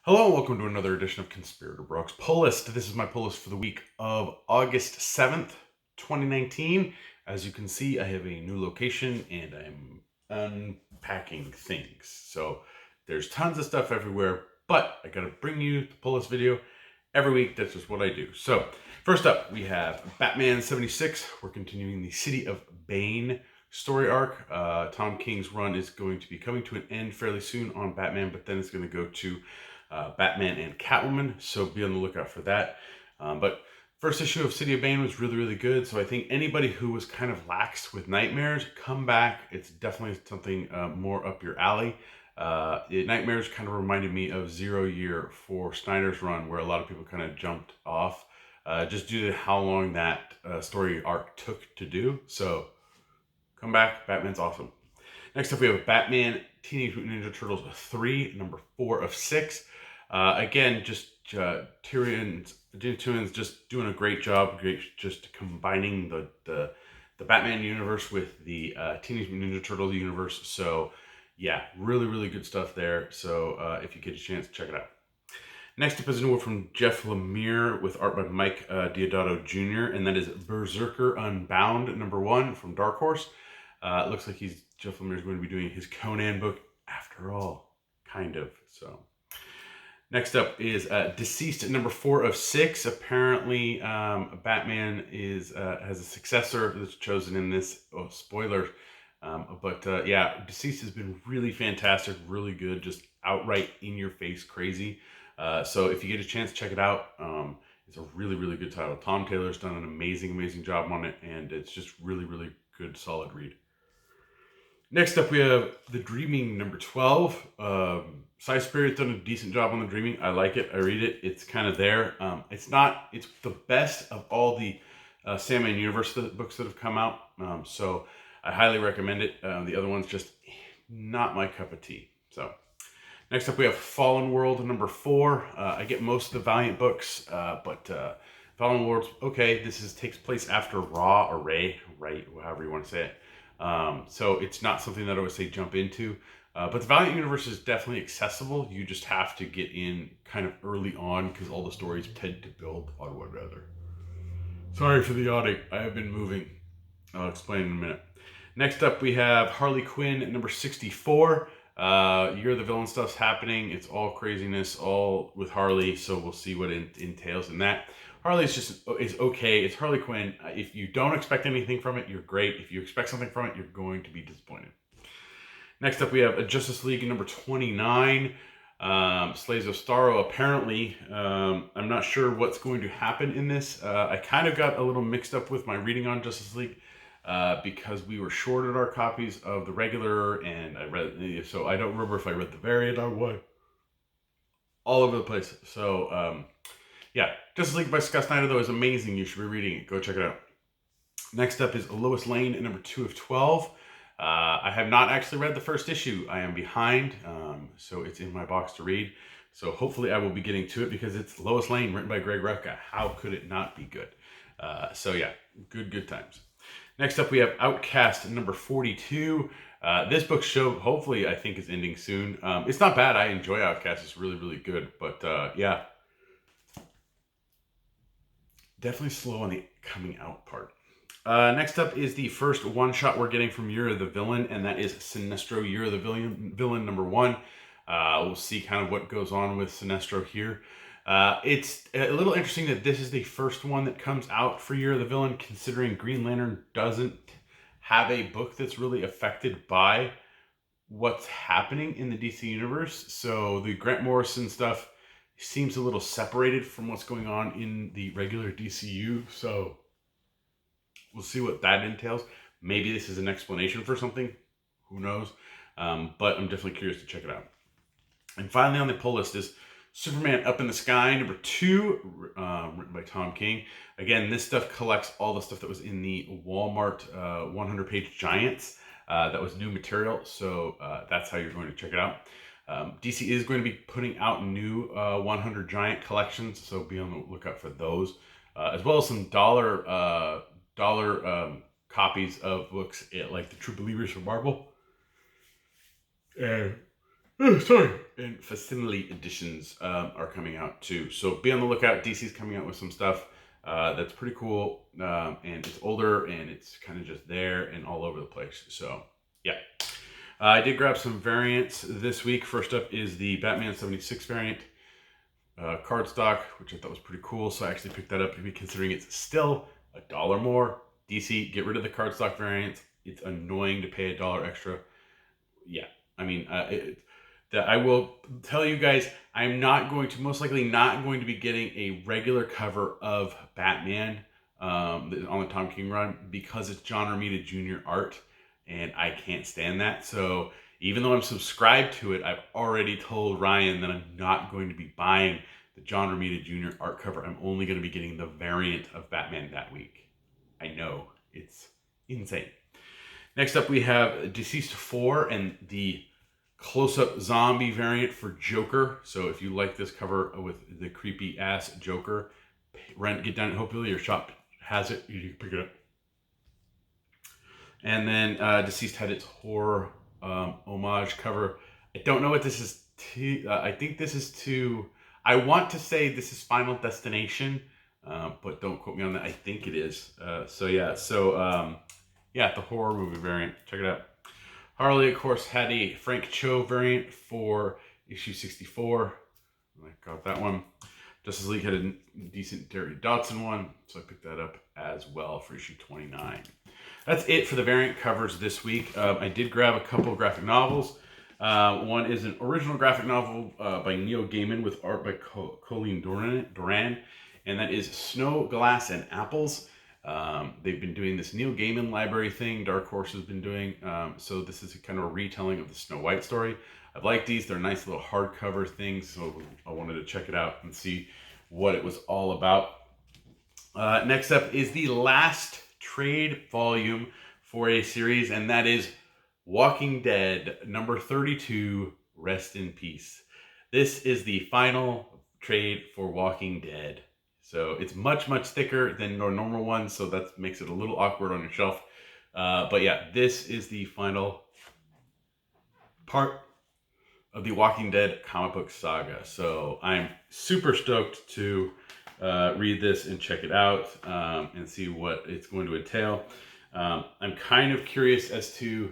Hello and welcome to another edition of Conspirator Brooks Pull List. This is my pull list for the week of August 7th, 2019. As you can see, I have a new location and I'm unpacking things. So there's tons of stuff everywhere, but I gotta bring you the pull list video every week. That's just what I do. So first up, we have Batman 76. We're continuing the City of Bane story arc. Tom King's run is going to be coming to an end fairly soon on Batman, but then it's going to go to Batman and Catwoman, so be on the lookout for that. But first issue of City of Bane was really, really good, so I think anybody who was kind of lax with Nightmares, come back. It's definitely something more up your alley. Nightmares kind of reminded me of Zero Year for Snyder's run, where a lot of people kind of jumped off just due to how long that story arc took to do. So come back, Batman's awesome. Next up, we have Batman Teenage Mutant Ninja Turtles 3, number 4 of 6. Again, just Tyrion's just doing a great job, just combining the Batman universe with the Teenage Mutant Ninja Turtles universe. So, yeah, really, really good stuff there. So, if you get a chance, check it out. Next up is a new one from Jeff Lemire with art by Mike Deodato Jr., and that is Berserker Unbound, number 1 from Dark Horse. It looks like Jeff Lemire is going to be doing his Conan book after all, kind of. So, next up is DCeased, number 4 of 6. Apparently, Batman has a successor that's chosen in this. Oh, spoiler. Yeah, DCeased has been really fantastic, really good, just outright in your face crazy. So if you get a chance, check it out. It's a really, really good title. Tom Taylor's done an amazing job on it, and it's just really, really good, solid read. Next up, we have The Dreaming, number 12. Spirit's done a decent job on The Dreaming. I like it. I read it. It's kind of there. It's the best of all the Sandman Universe books that have come out. So I highly recommend it. The other one's just not my cup of tea. So next up, we have Fallen World, number 4. I get most of the Valiant books, but Fallen World's okay. This takes place after Ra or Ray, right? However you want to say it. So it's not something that I would say jump into. But the Valiant universe is definitely accessible. You just have to get in kind of early on because all the stories tend to build on one another. Sorry for the yawning. I have been moving. I'll explain in a minute. Next up, we have Harley Quinn at number 64. Year of the Villain stuff's happening. It's all craziness, all with Harley. So we'll see what it entails in that. Harley is okay. It's Harley Quinn. If you don't expect anything from it, you're great. If you expect something from it, you're going to be disappointed. Next up, we have a Justice League number 29. Slaves of Starro. Apparently, I'm not sure what's going to happen in this. I kind of got a little mixed up with my reading on Justice League because we were shorted our copies of the regular, and so I don't remember if I read the variant or what. All over the place. So, yeah, Justice League by Scott Snyder, though, is amazing. You should be reading it. Go check it out. Next up is Lois Lane at number 2 of 12. I have not actually read the first issue. I am behind, so it's in my box to read. So hopefully I will be getting to it because it's Lois Lane, written by Greg Rucka. How could it not be good? So yeah, good times. Next up, we have Outcast number 42. This book show, hopefully, I think is ending soon. It's not bad. I enjoy Outcast. It's really good. But yeah, definitely slow on the coming out part. Next up is the first one-shot we're getting from Year of the Villain, and that is Sinestro, Year of the Villain number 1. We'll see kind of what goes on with Sinestro here. It's a little interesting that this is the first one that comes out for Year of the Villain, considering Green Lantern doesn't have a book that's really affected by what's happening in the DC universe. So the Grant Morrison stuff seems a little separated from what's going on in the regular DCU. So we'll see what that entails. Maybe this is an explanation for something. Who knows? But I'm definitely curious to check it out. And finally on the pull list is Superman Up in the Sky, number 2, written by Tom King. Again, this stuff collects all the stuff that was in the Walmart 100-page Giants. That was new material, so that's how you're going to check it out. DC is going to be putting out new 100 Giant collections, so be on the lookout for those. As well as some dollar copies of books like the True Believers from Marvel. And Oh, sorry. And facsimile editions are coming out too. So be on the lookout. DC's coming out with some stuff that's pretty cool. And it's older and it's kind of just there and all over the place. So yeah. I did grab some variants this week. First up is the Batman 76 variant cardstock, which I thought was pretty cool. So I actually picked that up, considering it's still $1 more. DC, get rid of the cardstock variants. It's annoying to pay $1 extra. Yeah, I mean, I will tell you guys, I'm most likely not going to be getting a regular cover of Batman on the Tom King run, because it's John Romita Jr. art, and I can't stand that. So even though I'm subscribed to it, I've already told Ryan that I'm not going to be buying the John Romita Jr. art cover. I'm only going to be getting the variant of Batman that week. I know, it's insane. Next up, we have DCeased 4 and the close-up zombie variant for Joker. So if you like this cover with the creepy-ass Joker, get down. Hopefully your shop has it. You can pick it up. And then DCeased had its horror homage cover. I don't know what this is to. I think this is to... I want to say this is Final Destination, but don't quote me on that. I think it is. Yeah, the horror movie variant. Check it out. Harley, of course, had a Frank Cho variant for issue 64. I got that one. Justice League had a decent Terry Dodson one, so I picked that up as well for issue 29. That's it for the variant covers this week. I did grab a couple of graphic novels. One is an original graphic novel by Neil Gaiman with art by Colleen Doran, and that is Snow, Glass, and Apples. They've been doing this Neil Gaiman library thing Dark Horse has been doing. So this is a kind of a retelling of the Snow White story. I like these. They're nice little hardcover things, so I wanted to check it out and see what it was all about. Next up is the last trade volume for a series, and that is Walking Dead number 32, Rest in Peace. This is the final trade for Walking Dead. So it's much, much thicker than our normal one, so that makes it a little awkward on your shelf. But yeah, this is the final part of the Walking Dead comic book saga. So I'm super stoked to read this and check it out and see what it's going to entail. I'm kind of curious as to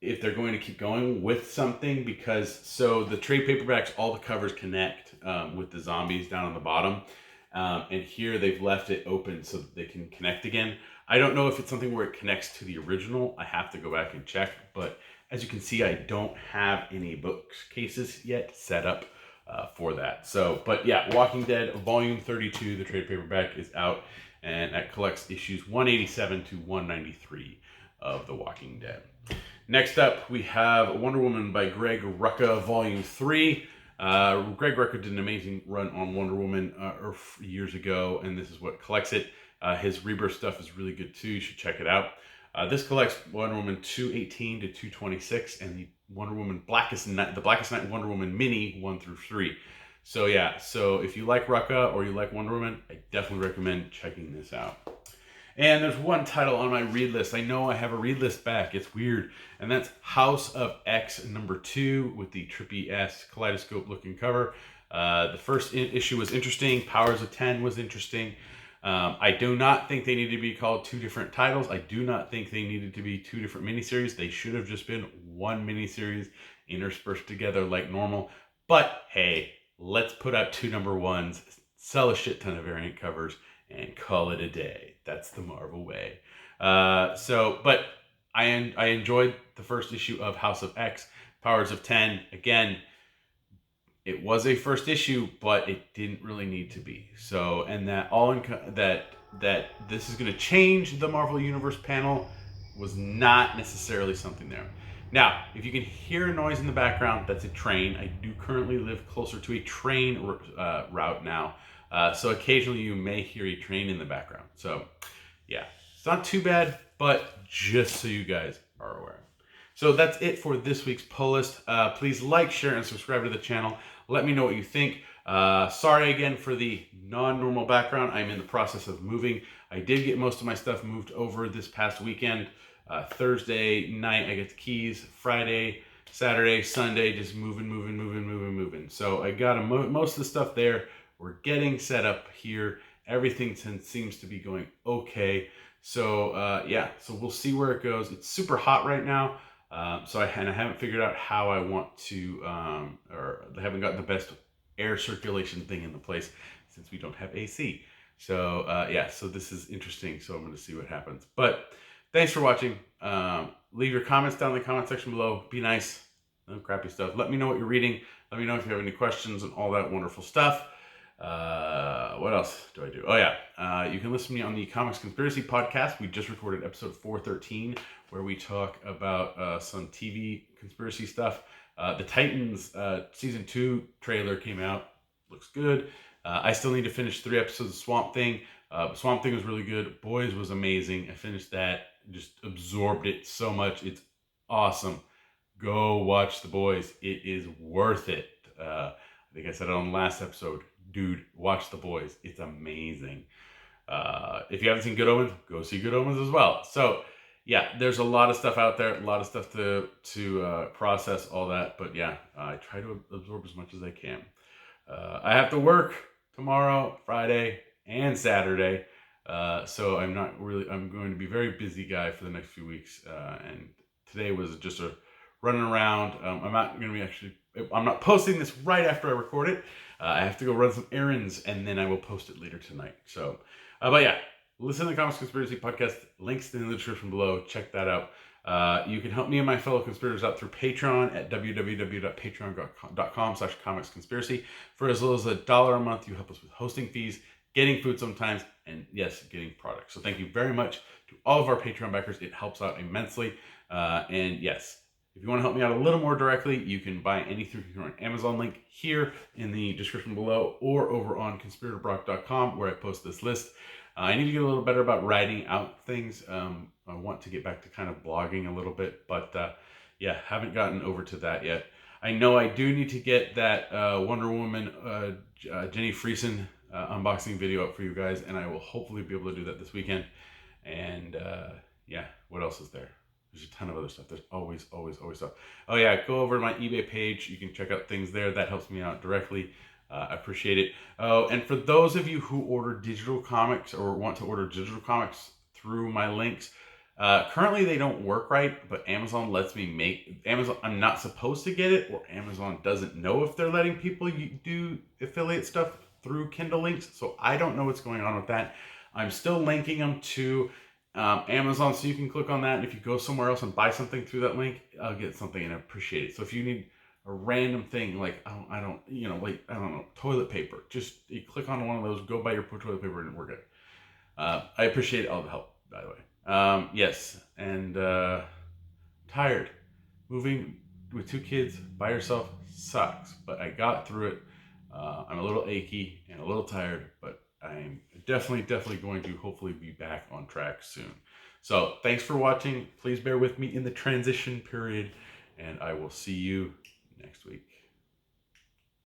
if they're going to keep going with something, because so the trade paperbacks, all the covers connect with the zombies down on the bottom. And here they've left it open so that they can connect again. I don't know if it's something where it connects to the original. I have to go back and check. But as you can see, I don't have any bookcases yet set up for that. So, but yeah, Walking Dead Volume 32, the trade paperback, is out. And that collects issues 187 to 193 of The Walking Dead. Next up, we have Wonder Woman by Greg Rucka, Volume 3. Greg Rucka did an amazing run on Wonder Woman years ago, and this is what collects it. His Rebirth stuff is really good too. You should check it out. This collects Wonder Woman 218 to 226, and the Wonder Woman Blackest Night Wonder Woman Mini 1 through 3. So yeah, so if you like Rucka or you like Wonder Woman, I definitely recommend checking this out. And there's one title on my read list. I know I have a read list back. It's weird. And that's House of X number 2 with the trippy-ass kaleidoscope-looking cover. The first issue was interesting. Powers of 10 was interesting. I do not think they need to be called two different titles. I do not think they needed to be two different miniseries. They should have just been one miniseries interspersed together like normal. But hey, let's put out 2 number 1s, sell a shit ton of variant covers, and call it a day. That's the Marvel way. But I enjoyed the first issue of House of X. Powers of 10, again, it was a first issue, but it didn't really need to be. So, and that this is going to change the Marvel Universe panel was not necessarily something there. Now, if you can hear a noise in the background, that's a train. I do currently live closer to a train route now. So occasionally you may hear a train in the background. So yeah, it's not too bad, but just so you guys are aware. So that's it for this week's pull list. Please like, share, and subscribe to the channel. Let me know what you think. Sorry again for the non-normal background. I'm in the process of moving. I did get most of my stuff moved over this past weekend. Thursday night, I get the keys. Friday Saturday, Sunday, just moving. So I got most of the stuff there. We're getting set up here. Everything seems to be going okay. So yeah, so we'll see where it goes. It's super hot right now. So I haven't figured out how I want to, or I haven't got the best air circulation thing in the place since we don't have AC. So yeah, so this is interesting. So I'm going to see what happens. But thanks for watching. Leave your comments down in the comment section below. Be nice. No crappy stuff. Let me know what you're reading. Let me know if you have any questions and all that wonderful stuff. What else do I do? Oh yeah, you can listen to me on the Comics Conspiracy podcast. We just recorded episode 413 where we talk about some TV conspiracy stuff. The Titans season 2 trailer came out. Looks good. I still need to finish 3 episodes of Swamp Thing. Swamp Thing was really good. Boys was amazing. I finished that. Just absorbed it so much. It's awesome. Go watch The Boys. It is worth it. I think I said it on the last episode. Dude, watch The Boys. It's amazing. If you haven't seen Good Omens, go see Good Omens as well. So, yeah, there's a lot of stuff out there. A lot of stuff to process, all that. But, yeah, I try to absorb as much as I can. I have to work tomorrow, Friday, and Saturday. So I'm going to be a very busy guy for the next few weeks. And today was just a running around. I'm not posting this right after I record it. I have to go run some errands and then I will post it later tonight. So, but yeah, listen to the Comics Conspiracy podcast. Links in the description below. Check that out. You can help me and my fellow conspirators out through Patreon at www.patreon.com/comicsconspiracy. For as little as $1 a month, you help us with hosting fees, getting food sometimes, and yes, getting products. So thank you very much to all of our Patreon backers. It helps out immensely. And yes, if you want to help me out a little more directly, you can buy anything through an Amazon link here in the description below or over on conspiratorbrock.com where I post this list. I need to get a little better about writing out things. I want to get back to kind of blogging a little bit, but yeah, haven't gotten over to that yet. I know I do need to get that Wonder Woman Jenny Friesen unboxing video up for you guys, and I will hopefully be able to do that this weekend. And yeah, what else is there? There's a ton of other stuff. There's always stuff. Oh yeah, go over to my eBay page. You can check out things there. That helps me out directly. I appreciate it. Oh, and for those of you who order digital comics or want to order digital comics through my links, currently they don't work right, but Amazon lets me make Amazon. I'm not supposed to get it, or Amazon doesn't know if they're letting people do affiliate stuff through Kindle links. So I don't know what's going on with that. I'm still linking them to Amazon, so you can click on that, and if you go somewhere else and buy something through that link, I'll get something and I appreciate it. So if you need a random thing like I don't know, toilet paper, just you click on one of those, go buy your toilet paper, and we're good. I appreciate all the help, by the way. Yes, and tired. Moving with 2 kids by yourself sucks, but I got through it. I'm a little achy and a little tired, but I'm definitely going to hopefully be back on track soon. So thanks for watching. Please bear with me in the transition period, and I will see you next week.